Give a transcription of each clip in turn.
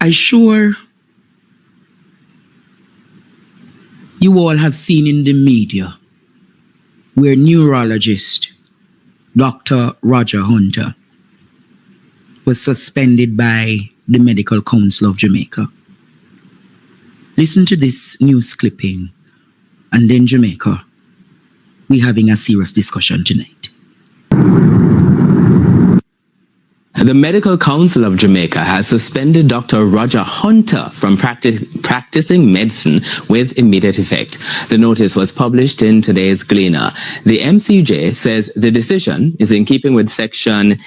I'm sure you all have seen in the media where neurologist Dr. Roger Hunter was suspended by the Medical Council of Jamaica. Listen to this news clipping, and then Jamaica, we're having a serious discussion tonight. The Medical Council of Jamaica has suspended Dr. Roger Hunter from practicing medicine with immediate effect. The notice was published in today's Gleaner. The MCJ says the decision is in keeping with Section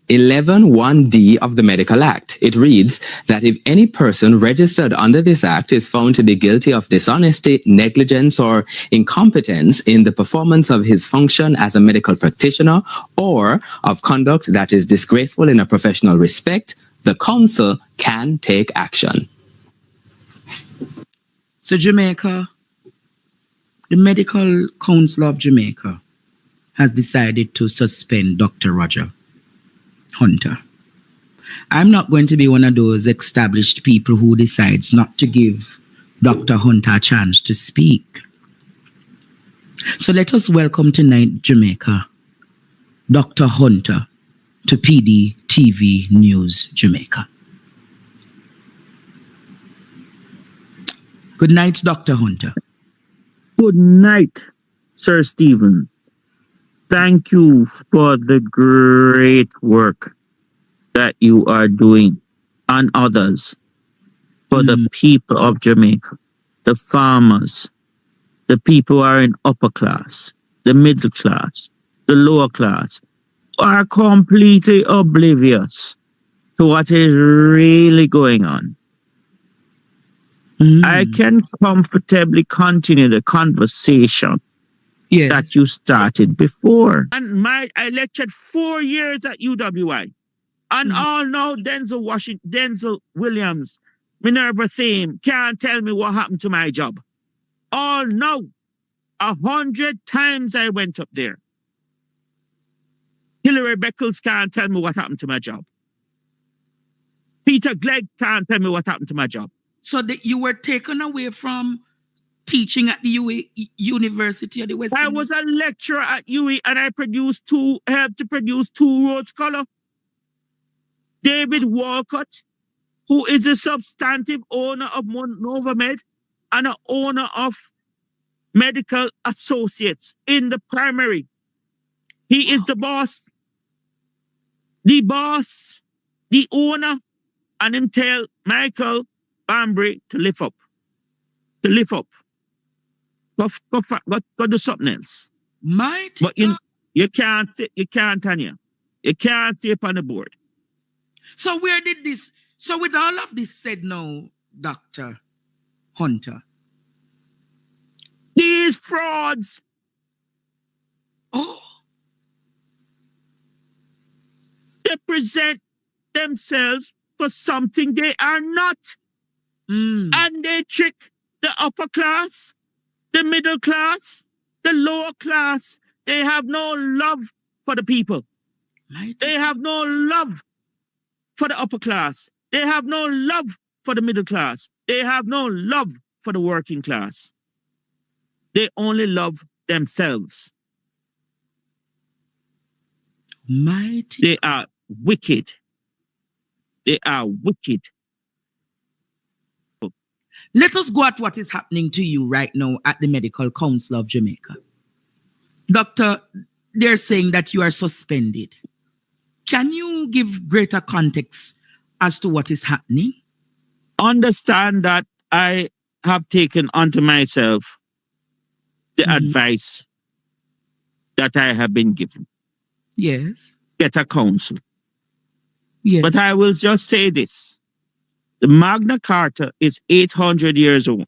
11(1)(d) of the Medical Act. It reads that if any person registered under this act is found to be guilty of dishonesty, negligence, or incompetence in the performance of his function as a medical practitioner, or of conduct that is disgraceful in a professional respect, the council can take action. So Jamaica, the Medical Council of Jamaica has decided to suspend Dr. Roger Hunter. I'm not going to be one of those established people who decides not to give Dr. Hunter a chance to speak. So let us welcome tonight, Jamaica, Dr. Hunter to PD TV News Jamaica. Good night, Dr. Hunter. Good night, Sir Stephen. Thank you for the great work that you are doing and others for the people of Jamaica, the farmers, the people who are in upper class, the middle class, the lower class, are completely oblivious to what is really going on. I can comfortably continue the conversation that you started before. And I lectured 4 years at UWI. And all now Denzel Williams, Minerva Thame can't tell me what happened to my job. All now, 100 times I went up there. Hilary Beckles can't tell me what happened to my job. Peter Glegg can't tell me what happened to my job. So that you were taken away from teaching at the University of the West Indies? I was a lecturer at UE and I helped to produce 2 Rhodes Scholar. David Walcott, who is a substantive owner of NovaMed and an owner of Medical Associates in the primary. He is the boss, the owner, and him tell Michael Bambry to lift up. Go do something else. But you can't, Tanya. You can't stay up on the board. So where did this, so with all of this said now, Dr. Hunter? These frauds. They present themselves for something they are not. And they trick the upper class, the middle class, the lower class. They have no love for the people. They have no love for the upper class. They have no love for the middle class. They have no love for the working class. They only love themselves. They are wicked. They are wicked. Let us go at what is happening to you right now at the Medical Council of Jamaica. Doctor, they're saying that you are suspended. Can you give greater context as to what is happening? Understand that I have taken unto myself the advice that I have been given. Yes. Get a counsel. Yes. But I will just say this. The Magna Carta is 800 years old.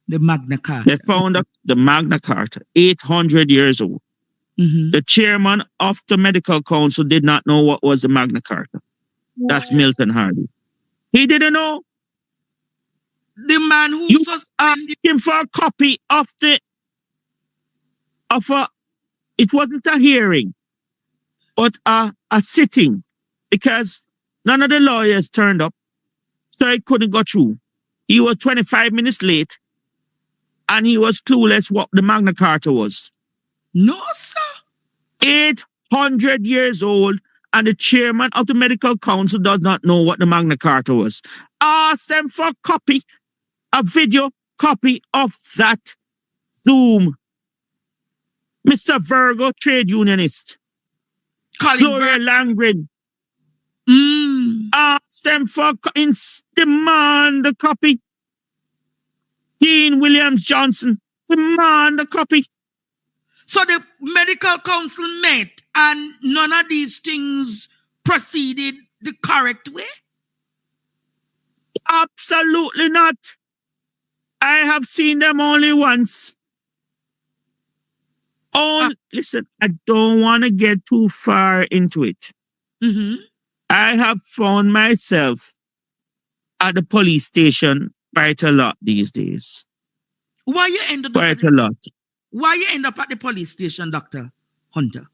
The Magna Carta. They found the Magna Carta, 800 years old. The chairman of the Medical Council did not know what was the Magna Carta. That's Milton Hardy. He didn't know. The man who you asked him for a copy of it wasn't a hearing, but a sitting, because none of the lawyers turned up. so he couldn't go through. He was 25 minutes late, and he was clueless what the Magna Carta was. No, sir. 800 years old, and the chairman of the medical council does not know what the Magna Carta was. Ask them for a video copy of that Zoom. Mr. Virgo, trade unionist. Gloria Langren. Ask them for demand a copy. Dean Williams Johnson, demand a copy. So the medical council met and none of these things proceeded the correct way? Absolutely not. I have seen them only once. Listen, I don't want to get too far into it. I have found myself at the police station quite a lot these days. Why you end up quite a lot? Why you end up at the police station, Dr. Hunter?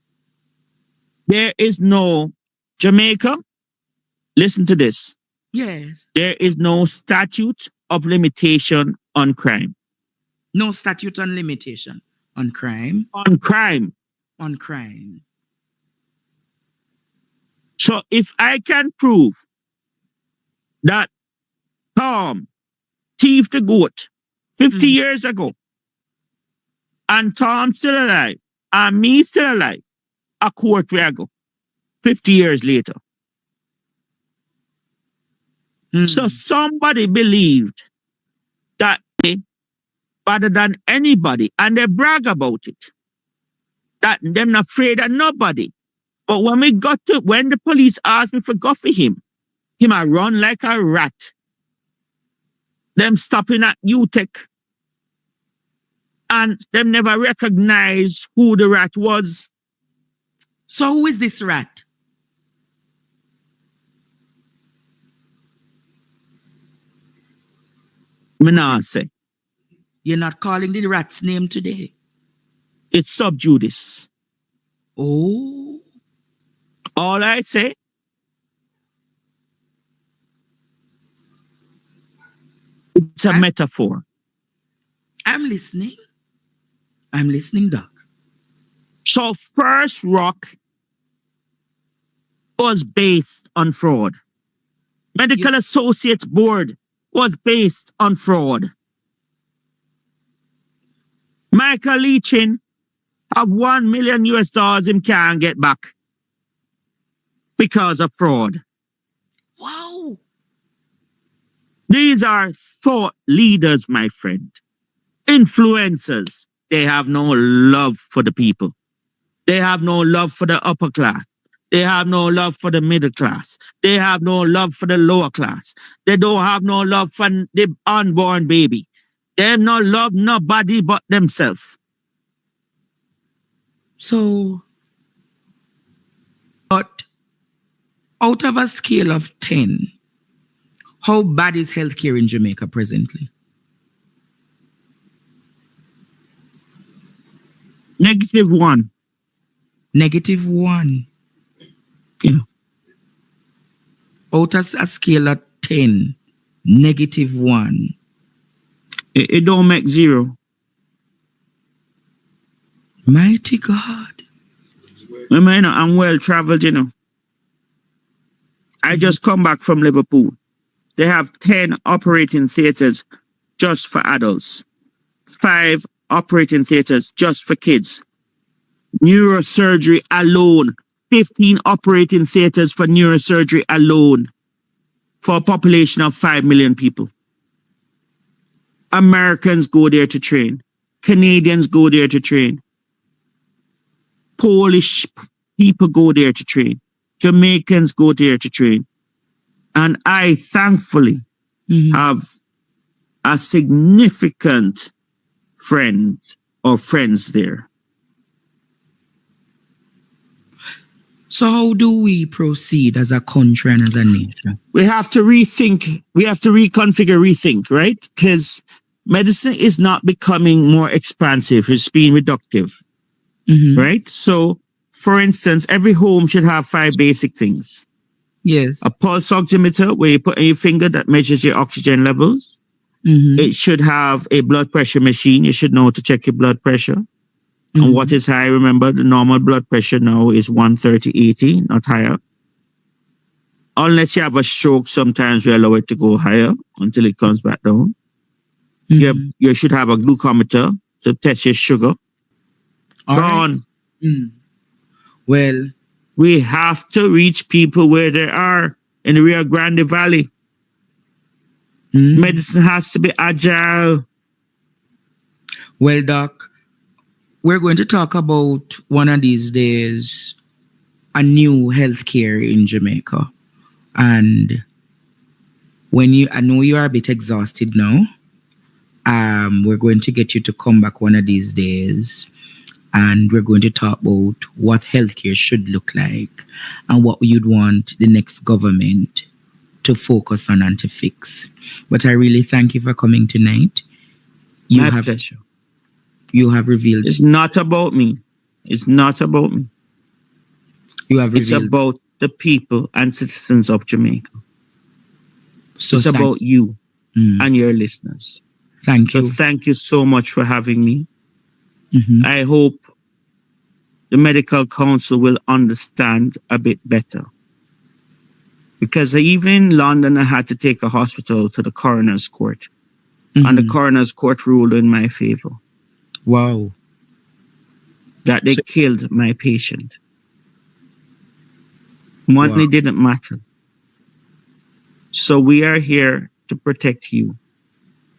There is no Jamaica. Listen to this. Yes. There is no statute of limitation on crime. No statute on limitation on crime. On crime. On crime. So if I can prove that Tom thieved the goat 50 years ago, and Tom still alive, and me still alive, a court where I go 50 years later. So somebody believed that they, better than anybody, and they brag about it, that them not afraid of nobody. But when the police asked me for go for him I run like a rat. Them stopping at UTEC, and them never recognize who the rat was. So who is this rat? Me not say. You're not calling the rat's name today. It's sub judice. Oh. All I say, it's a metaphor. I'm listening. I'm listening, Doc. So First Rock was based on fraud. Medical Associates Board was based on fraud. Michael Leachin have $1 million him can't get back because of fraud. Wow. These are thought leaders, my friend. Influencers. They have no love for the people. They have no love for the upper class. They have no love for the middle class. They have no love for the lower class. They don't have no love for the unborn baby. They have no love nobody but themselves. So, but out of a scale of 10, how bad is healthcare in Jamaica presently? -1. -1. Yeah. Out of a scale of 10, -1. It don't make 0. Mighty God. I'm well traveled, I just come back from Liverpool. They have 10 operating theaters just for adults, 5 operating theaters just for kids. Neurosurgery alone, 15 operating theaters for neurosurgery alone, for a population of 5 million people. Americans go there to train. Canadians go there to train. Polish people go there to train. Jamaicans go there to train. And I thankfully have a significant friend or friends there. So how do we proceed as a country and as a nation? We have to rethink. We have to rethink, right? Because medicine is not becoming more expansive. It's being reductive, right? So, for instance, every home should have 5 basic things. Yes. A pulse oximeter where you put in your finger that measures your oxygen levels. It should have a blood pressure machine. You should know to check your blood pressure. And what is high, remember, the normal blood pressure now is 130/80, not higher. Unless you have a stroke, sometimes we allow it to go higher until it comes back down. You should have a glucometer to test your sugar. All Gone. right. Well, we have to reach people where they are in the Rio Grande Valley. Medicine has to be agile. Well, Doc, we're going to talk about one of these days a new healthcare in Jamaica. And I know you are a bit exhausted now. We're going to get you to come back one of these days, and we're going to talk about what healthcare should look like and what you'd want the next government to focus on and to fix. But I really thank you for coming tonight. My pleasure. You have revealed. It's not about me. It's not about me. You have revealed. It's about the people and citizens of Jamaica. So it's about you and your listeners. Thank you. So thank you so much for having me. I hope the Medical Council will understand a bit better. Because even in London, I had to take a hospital to the coroner's court. And the coroner's court ruled in my favor. Wow. That they killed my patient. Money didn't matter. So we are here to protect you.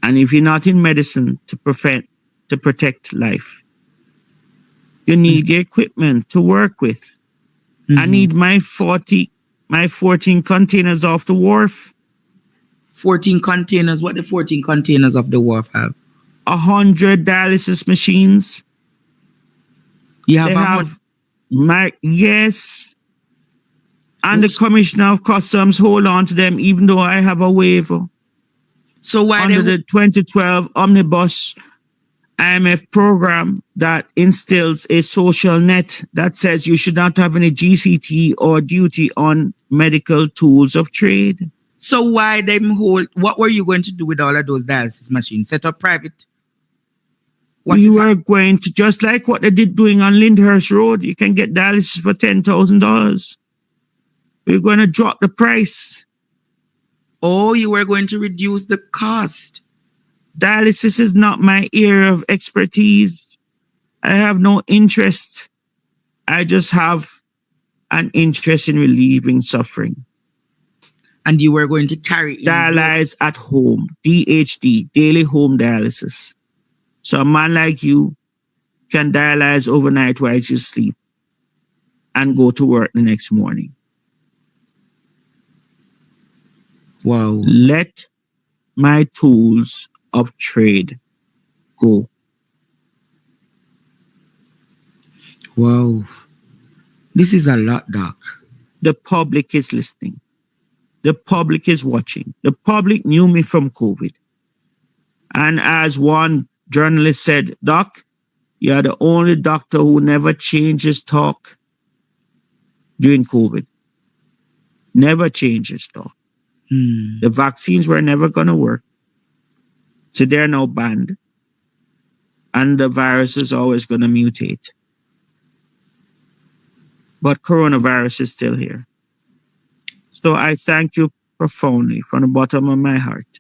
And if you're not in medicine to protect life, you need the equipment to work with. I need my 14 containers off the wharf. 14 containers? What the 14 containers of the wharf have? 100 dialysis machines. You have yes. And the Commissioner of Customs hold on to them even though I have a waiver. So why under the 2012 Omnibus IMF program that instills a social net that says you should not have any GCT or duty on medical tools of trade. So why them hold? What were you going to do with all of those dialysis machines? Set up private? We were going to, just like what they did doing on Lyndhurst Road, you can get dialysis for $10,000. We're going to drop the price. Oh, you were going to reduce the cost. Dialysis is not my area of expertise. I have no interest. I just have an interest in relieving suffering. And you were going to carry in dialyze at home, DHD, daily home dialysis. So a man like you can dialyze overnight while you sleep and go to work the next morning. Wow. Let my tools of trade go. Wow. This is a lot, Doc. The public is listening. The public is watching. The public knew me from COVID. And as one journalist said, Doc, you're the only doctor who never changes talk during COVID. Never changes talk. The vaccines were never going to work. So they're now banned. And the virus is always going to mutate. But coronavirus is still here. So I thank you profoundly from the bottom of my heart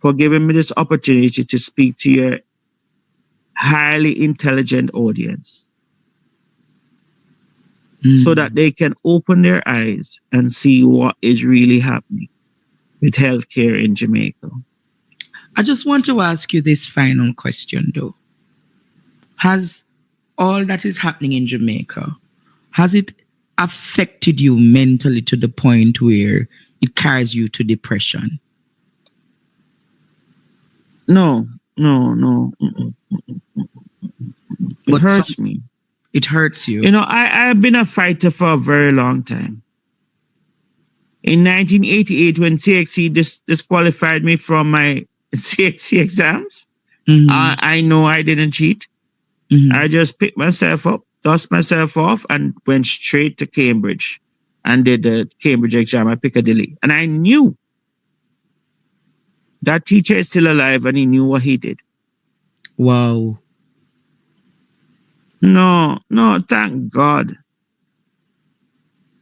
for giving me this opportunity to speak to your highly intelligent audience so that they can open their eyes and see what is really happening with healthcare in Jamaica. I just want to ask you this final question, though. Has all that is happening in Jamaica, has it affected you mentally to the point where it carries you to depression? No. It hurts me. It hurts you. You know, I've been a fighter for a very long time. In 1988, when CXC disqualified me from my CXC exams, I know I didn't cheat. I just picked myself up, dust myself off, and went straight to Cambridge and did the Cambridge exam at Piccadilly. And I knew that teacher is still alive and he knew what he did. Wow. No, thank God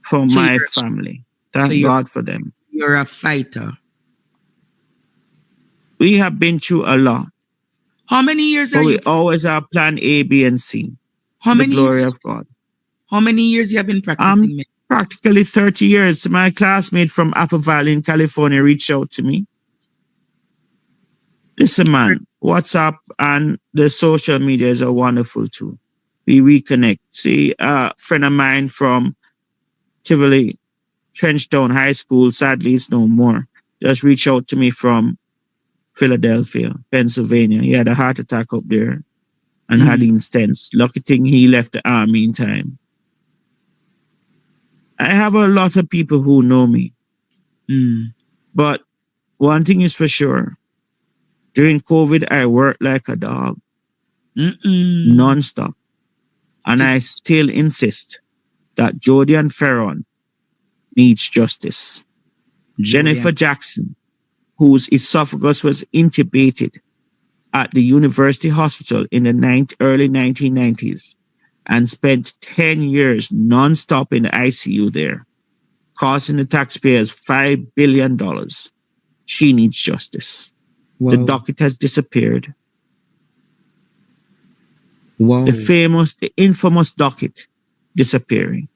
for So my you're- family. so Thank you're- God for them. You're a fighter. We have been through a lot, How many years but are we you? always have plan A, B, and C. How To the many glory years? of God. How many years you have been practicing? med- Practically 30 years. My classmate from Apple Valley in California reached out to me. Listen, man, WhatsApp and the social media is a wonderful tool. We reconnect. See, a friend of mine from Tivoli, Trenchtown High School, sadly it's no more, just reached out to me from Philadelphia, Pennsylvania. He had a heart attack up there and had stents. Lucky thing he left the army in time. I have a lot of people who know me, but one thing is for sure. During COVID, I worked like a dog, non-stop. And I still insist that Jody and Ferron needs justice. Jennifer Jackson, whose esophagus was intubated at the University Hospital in the early 1990s and spent 10 years non-stop in the ICU there, costing the taxpayers $5 billion. She needs justice. Wow. The docket has disappeared. Wow. The infamous docket disappearing.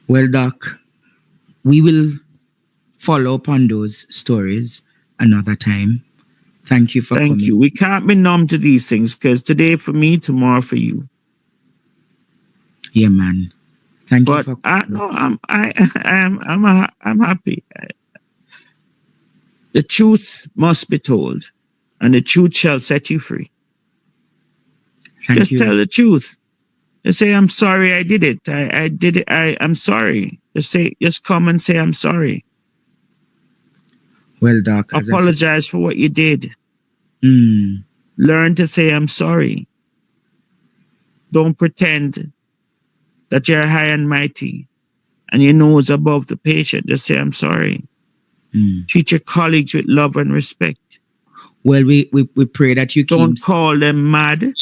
Well, Doc, we will follow up on those stories another time. Thank you for coming. Thank you. We can't be numb to these things because today for me, tomorrow for you. Yeah, man. Thank you for coming. I'm happy. The truth must be told, and the truth shall set you free. Thank you. Tell the truth. Just say, I'm sorry I did it. I did it. I'm sorry. Just come and say, I'm sorry. Well, Doc, apologize for what you did. Learn to say, I'm sorry. Don't pretend that you're high and mighty and your nose above the patient. Just say, I'm sorry. Treat your colleagues with love and respect. Well, we pray that you don't call them mad.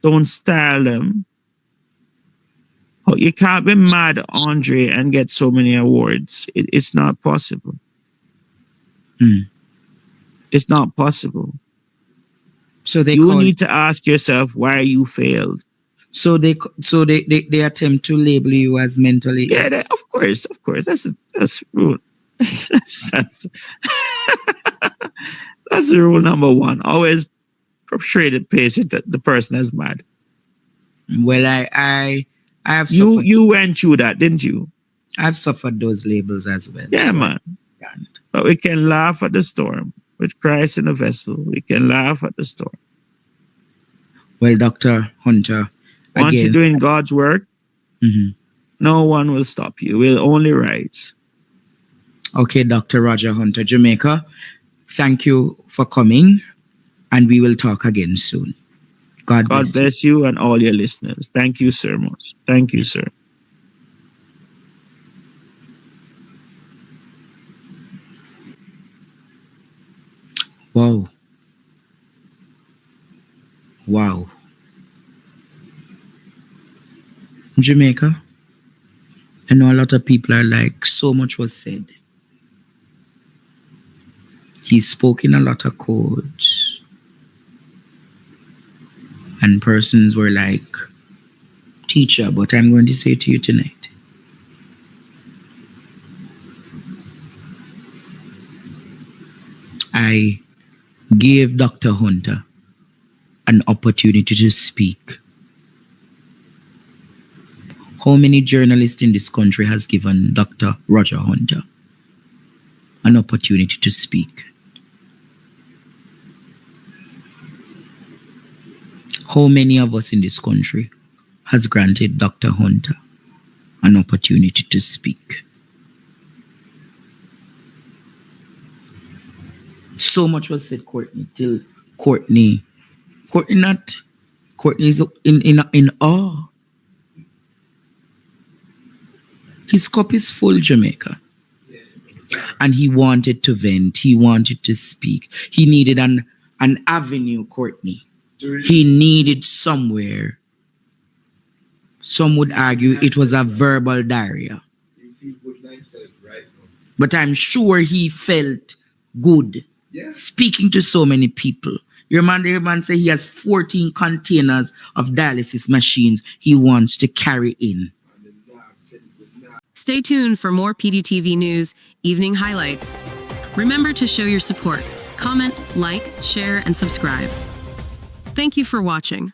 Don't style them. Oh, you can't be mad, Andre, and get so many awards. It's not possible. It's not possible. So you need to ask yourself why you failed. So they attempt to label you as mentally. Yeah, of course. That's rule. That's rule number one. Always portray the patient that the person is mad. Well, I have suffered. You went through that, didn't you? I've suffered those labels as well. Yeah, so man. But we can laugh at the storm. With Christ in the vessel, we can laugh at the storm. Well, Dr. Hunter, once you're doing God's work, no one will stop you. We'll only rise. Okay, Dr. Roger Hunter, Jamaica, thank you for coming, and we will talk again soon. God bless you and all your listeners. Thank you, sir. Thank you, sir. Wow. Wow. Jamaica, I know a lot of people are like, so much was said. He spoke in a lot of codes. And persons were like, teacher, but I'm going to say to you tonight, I gave Dr. Hunter an opportunity to speak. How many journalists in this country has given Dr. Roger Hunter an opportunity to speak? How many of us in this country has granted Dr. Hunter an opportunity to speak? So much was said, Courtney, till Courtney is in awe. His cup is full, Jamaica. And he wanted to vent. He wanted to speak. He needed an avenue, Courtney. He needed somewhere. Some would argue it was a verbal diarrhea. But I'm sure he felt good speaking to so many people. Your man say he has 14 containers of dialysis machines he wants to carry in. Stay tuned for more PDTV News Evening Highlights. Remember to show your support. Comment, like, share, and subscribe. Thank you for watching.